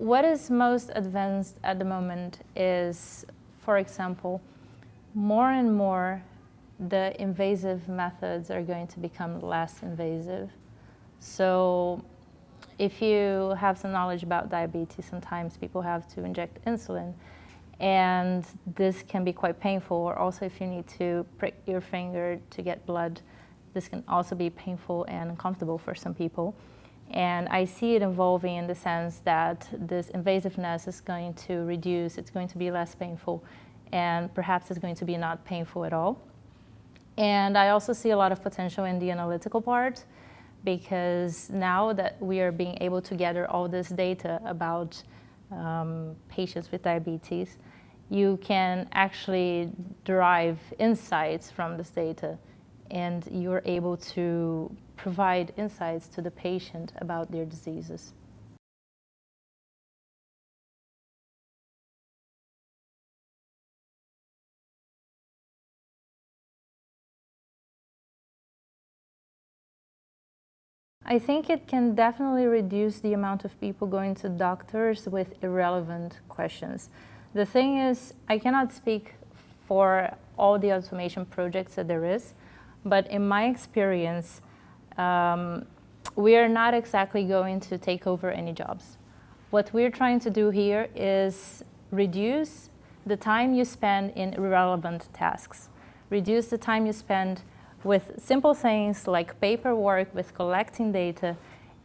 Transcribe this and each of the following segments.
what is most advanced at the moment is, for example, more and more the invasive methods are going to become less invasive. So if you have some knowledge about diabetes, sometimes people have to inject insulin, and this can be quite painful. Or also if you need to prick your finger to get blood, this can also be painful and uncomfortable for some people. And I see it evolving in the sense that this invasiveness is going to reduce, it's going to be less painful, and perhaps it's going to be not painful at all. And I also see a lot of potential in the analytical part, because now that we are being able to gather all this data about patients with diabetes, you can actually derive insights from this data, and you're able to provide insights to the patient about their diseases. I think it can definitely reduce the amount of people going to doctors with irrelevant questions. The thing is, I cannot speak for all the automation projects that there is, but in my experience, we are not exactly going to take over any jobs. What we're trying to do here is reduce the time you spend in irrelevant tasks, reduce the time you spend with simple things like paperwork, with collecting data,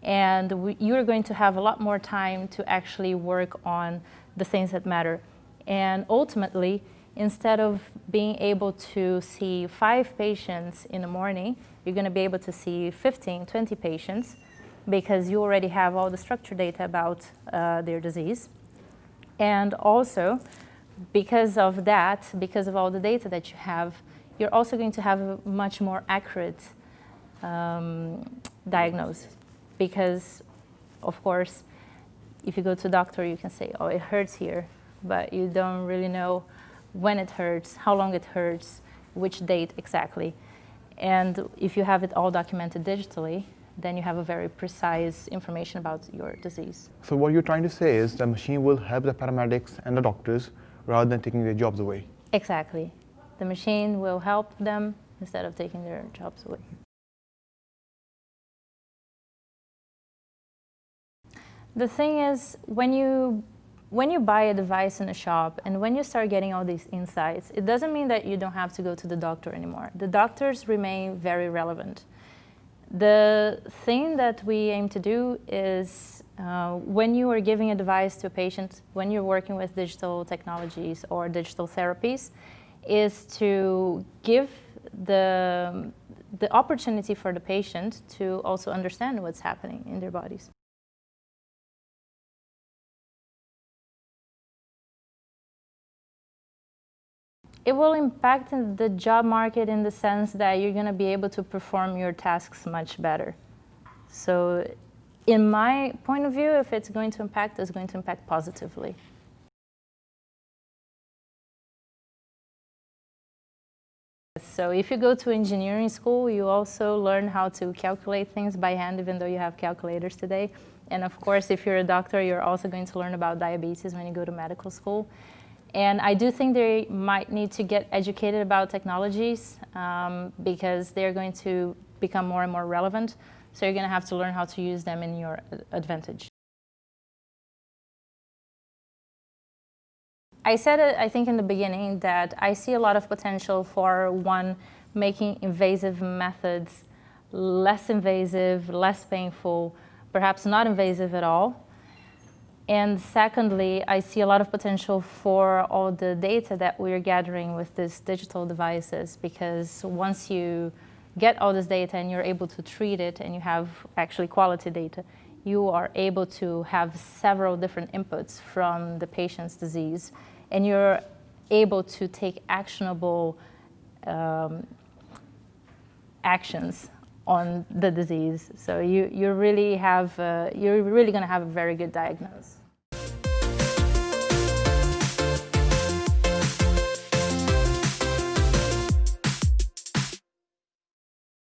and you're going to have a lot more time to actually work on the things that matter. And ultimately, instead of being able to see 5 patients in the morning, you're going to be able to see 15, 20 patients, because you already have all the structured data about their disease. And also, because of that, because of all the data that you have, you're also going to have a much more accurate diagnosis. Because, of course, if you go to a doctor, you can say, oh, it hurts here, but you don't really know when it hurts, how long it hurts, which date exactly. And if you have it all documented digitally, then you have a very precise information about your disease. So what you're trying to say is the machine will help the paramedics and the doctors rather than taking their jobs away. Exactly. The machine will help them instead of taking their jobs away. The thing is, when you buy a device in a shop and when you start getting all these insights, it doesn't mean that you don't have to go to the doctor anymore. The doctors remain very relevant. The thing that we aim to do is when you are giving a device to a patient, when you're working with digital technologies or digital therapies, is to give the opportunity for the patient to also understand what's happening in their bodies. It will impact the job market in the sense that you're going to be able to perform your tasks much better. So in my point of view, if it's going to impact, it's going to impact positively. So if you go to engineering school, you also learn how to calculate things by hand, even though you have calculators today. And of course, if you're a doctor, you're also going to learn about diabetes when you go to medical school. And I do think they might need to get educated about technologies because they're going to become more and more relevant. So you're going to have to learn how to use them in your advantage. I said it, I think, in the beginning that I see a lot of potential for, one, making invasive methods less invasive, less painful, perhaps not invasive at all. And secondly, I see a lot of potential for all the data that we're gathering with these digital devices, because once you get all this data and you're able to treat it and you have actually quality data, you are able to have several different inputs from the patient's disease, and you're able to take actionable actions on the disease. So you're really going to have a very good diagnosis.